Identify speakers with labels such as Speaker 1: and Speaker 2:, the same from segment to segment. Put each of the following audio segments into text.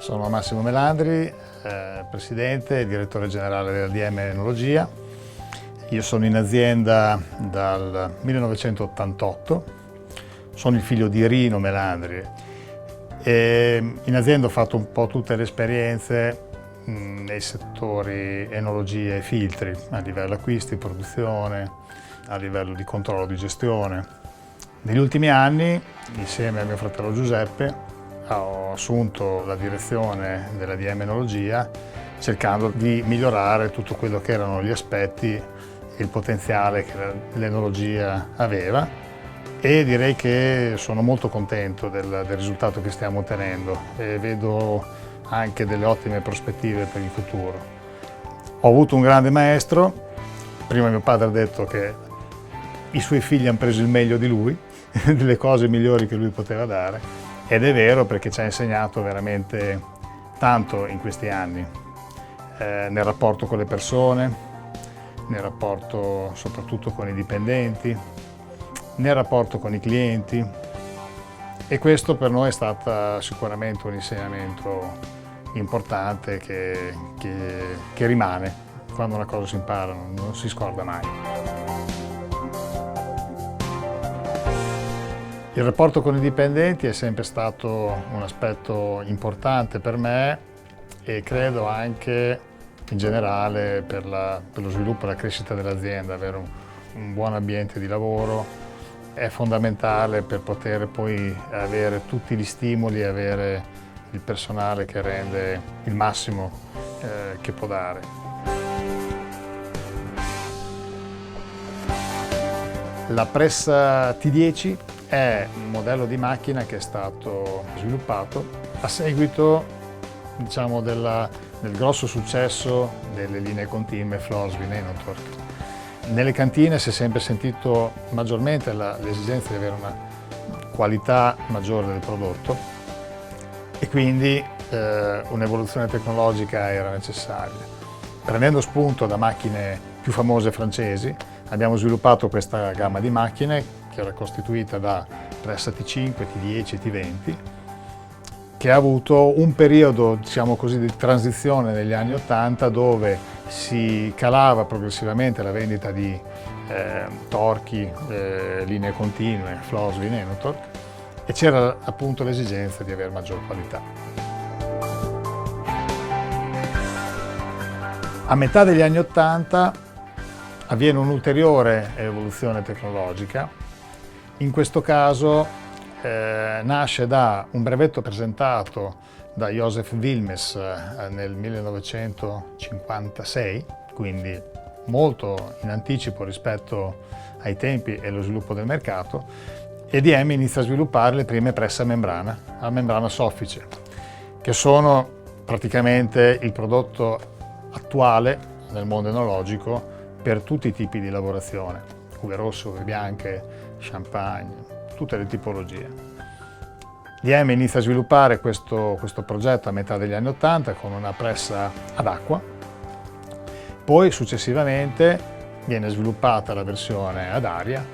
Speaker 1: Sono Massimo Melandri, presidente e direttore generale della DM Enologia. Io sono in azienda dal 1988, sono il figlio di Rino Melandri e in azienda ho fatto un po' tutte le esperienze nei settori enologia e filtri, a livello acquisti, produzione, a livello di controllo di gestione. Negli ultimi anni, insieme a mio fratello Giuseppe, ho assunto la direzione della DM Enologia cercando di migliorare tutto quello che erano gli aspetti e il potenziale che l'enologia aveva, e direi che sono molto contento del risultato che stiamo ottenendo e vedo anche delle ottime prospettive per il futuro. Ho avuto un grande maestro. Prima mio padre ha detto che i suoi figli hanno preso il meglio di lui, delle cose migliori che lui poteva dare. Ed è vero, perché ci ha insegnato veramente tanto in questi anni, nel rapporto con le persone, nel rapporto soprattutto con i dipendenti, nel rapporto con i clienti, e questo per noi è stato sicuramente un insegnamento importante che rimane. Quando una cosa si impara non si scorda mai. Il rapporto con i dipendenti è sempre stato un aspetto importante per me e credo anche in generale per lo sviluppo e la crescita dell'azienda. Avere un buon ambiente di lavoro è fondamentale per poter poi avere tutti gli stimoli e avere il personale che rende il massimo che può dare. La Pressa T10 è un modello di macchina che è stato sviluppato a seguito, diciamo, del grosso successo delle linee continue Florsvin Enotorq. Nelle cantine si è sempre sentito maggiormente l'esigenza di avere una qualità maggiore del prodotto e quindi un'evoluzione tecnologica era necessaria. Prendendo spunto da macchine più famose francesi, abbiamo sviluppato questa gamma di macchine che era costituita da Pressa T5, T10 e T20, che ha avuto un periodo, diciamo così, di transizione negli anni 80 dove si calava progressivamente la vendita di torchi, linee continue, Florsvin Enotorq, e c'era appunto l'esigenza di avere maggior qualità. A metà degli anni 80 avviene un'ulteriore evoluzione tecnologica. In questo caso nasce da un brevetto presentato da Joseph Wilmes nel 1956, quindi molto in anticipo rispetto ai tempi e allo sviluppo del mercato, e DM inizia a sviluppare le prime presse a membrana soffice, che sono praticamente il prodotto attuale nel mondo enologico per tutti i tipi di lavorazione, uve rosse, uve bianche, champagne, tutte le tipologie. DM inizia a sviluppare questo progetto a metà degli anni 80 con una pressa ad acqua, poi successivamente viene sviluppata la versione ad aria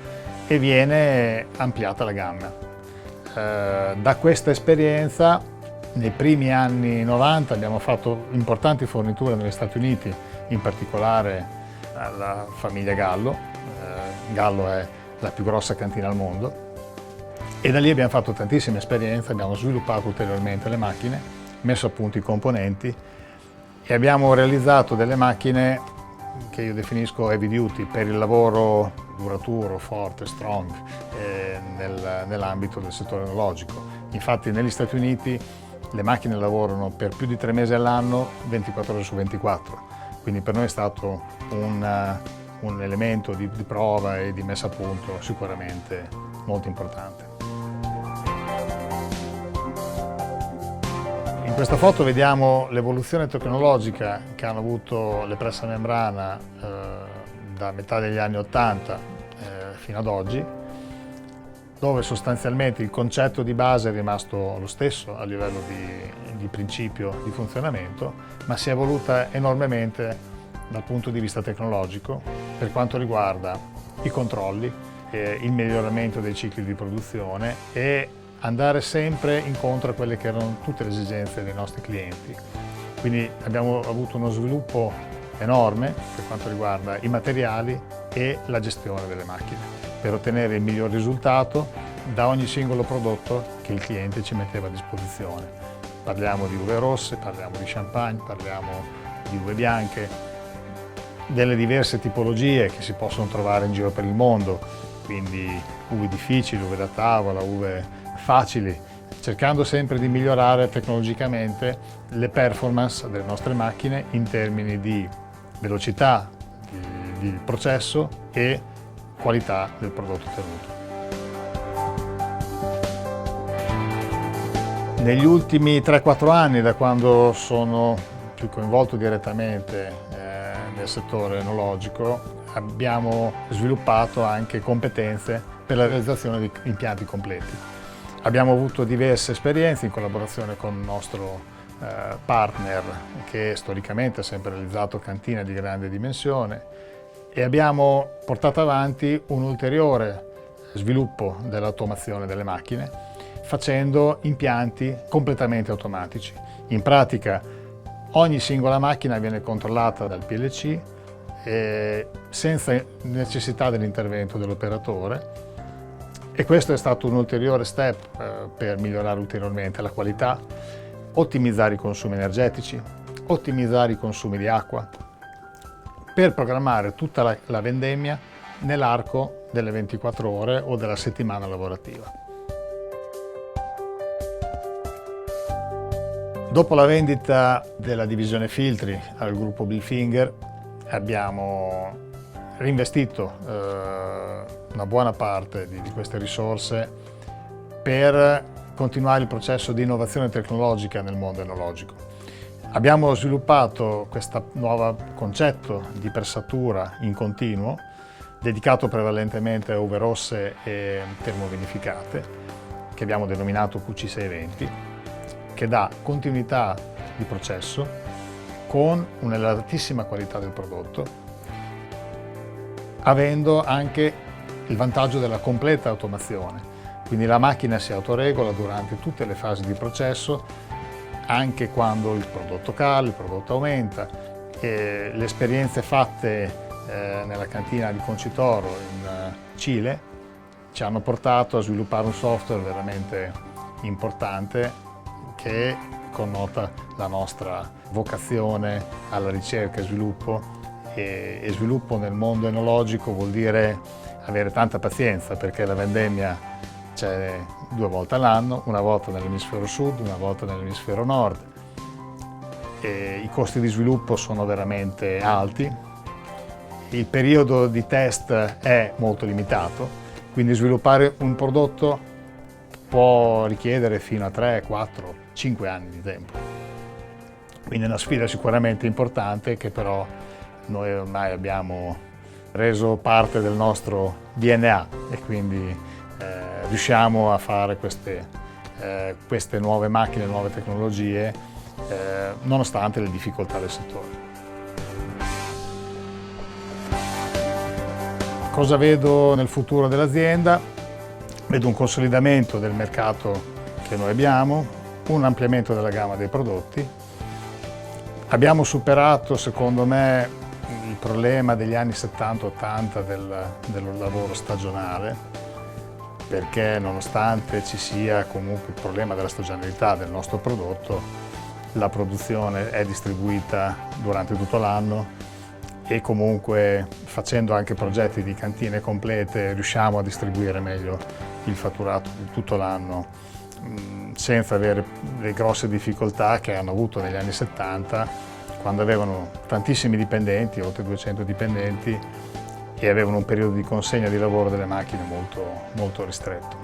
Speaker 1: e viene ampliata la gamma. Da questa esperienza, nei primi anni 90 abbiamo fatto importanti forniture negli Stati Uniti, in particolare alla famiglia Gallo. Gallo è la più grossa cantina al mondo, e da lì abbiamo fatto tantissime esperienze, abbiamo sviluppato ulteriormente le macchine, messo a punto i componenti e abbiamo realizzato delle macchine che io definisco heavy duty per il lavoro duraturo, forte, strong nell'ambito del settore enologico. Infatti negli Stati Uniti le macchine lavorano per più di 3 mesi all'anno, 24 ore su 24, quindi per noi è stato un elemento di prova e di messa a punto sicuramente molto importante. In questa foto vediamo l'evoluzione tecnologica che hanno avuto le presse a membrana da metà degli anni 80 fino ad oggi, dove sostanzialmente il concetto di base è rimasto lo stesso a livello di principio di funzionamento, ma si è evoluta enormemente dal punto di vista tecnologico per quanto riguarda i controlli, il miglioramento dei cicli di produzione e andare sempre incontro a quelle che erano tutte le esigenze dei nostri clienti. Quindi abbiamo avuto uno sviluppo enorme per quanto riguarda i materiali e la gestione delle macchine, per ottenere il miglior risultato da ogni singolo prodotto che il cliente ci metteva a disposizione. Parliamo di uve rosse, parliamo di champagne, parliamo di uve bianche, delle diverse tipologie che si possono trovare in giro per il mondo, quindi uve difficili, uve da tavola, uve facili, cercando sempre di migliorare tecnologicamente le performance delle nostre macchine in termini di velocità di processo e qualità del prodotto ottenuto. Negli ultimi 3-4 anni, da quando sono più coinvolto direttamente nel settore enologico, abbiamo sviluppato anche competenze per la realizzazione di impianti completi. Abbiamo avuto diverse esperienze in collaborazione con il nostro partner, che storicamente ha sempre realizzato cantine di grande dimensione, e abbiamo portato avanti un ulteriore sviluppo dell'automazione delle macchine, facendo impianti completamente automatici. In pratica ogni singola macchina viene controllata dal PLC senza necessità dell'intervento dell'operatore, e questo è stato un ulteriore step per migliorare ulteriormente la qualità, ottimizzare i consumi energetici, ottimizzare i consumi di acqua, per programmare tutta la vendemmia nell'arco delle 24 ore o della settimana lavorativa. Dopo la vendita della divisione filtri al gruppo Bilfinger abbiamo reinvestito una buona parte di queste risorse per continuare il processo di innovazione tecnologica nel mondo enologico. Abbiamo sviluppato questo nuovo concetto di pressatura in continuo, dedicato prevalentemente a uve rosse e termovinificate, che abbiamo denominato QC620, che dà continuità di processo con un'elevatissima qualità del prodotto, avendo anche il vantaggio della completa automazione. Quindi la macchina si autoregola durante tutte le fasi di processo, anche quando il prodotto cala, il prodotto aumenta. E le esperienze fatte nella cantina di Concitoro in Cile ci hanno portato a sviluppare un software veramente importante che connota la nostra vocazione alla ricerca e sviluppo, e sviluppo nel mondo enologico vuol dire avere tanta pazienza, perché la vendemmia c'è 2 volte all'anno, una volta nell'emisfero sud, una volta nell'emisfero nord, e i costi di sviluppo sono veramente alti, il periodo di test è molto limitato, quindi sviluppare un prodotto può richiedere fino a 3, 4, 5 anni di tempo. Quindi è una sfida sicuramente importante, che però noi ormai abbiamo reso parte del nostro DNA, e quindi riusciamo a fare queste nuove macchine, nuove tecnologie, nonostante le difficoltà del settore. Cosa vedo nel futuro dell'azienda? Vedo un consolidamento del mercato che noi abbiamo, un ampliamento della gamma dei prodotti. Abbiamo superato, secondo me, il problema degli anni 70-80 del lavoro stagionale, perché nonostante ci sia comunque il problema della stagionalità del nostro prodotto, la produzione è distribuita durante tutto l'anno, e comunque facendo anche progetti di cantine complete riusciamo a distribuire meglio il fatturato di tutto l'anno, senza avere le grosse difficoltà che hanno avuto negli anni 70, quando avevano tantissimi dipendenti, oltre 200 dipendenti, e avevano un periodo di consegna di lavoro delle macchine molto ristretto.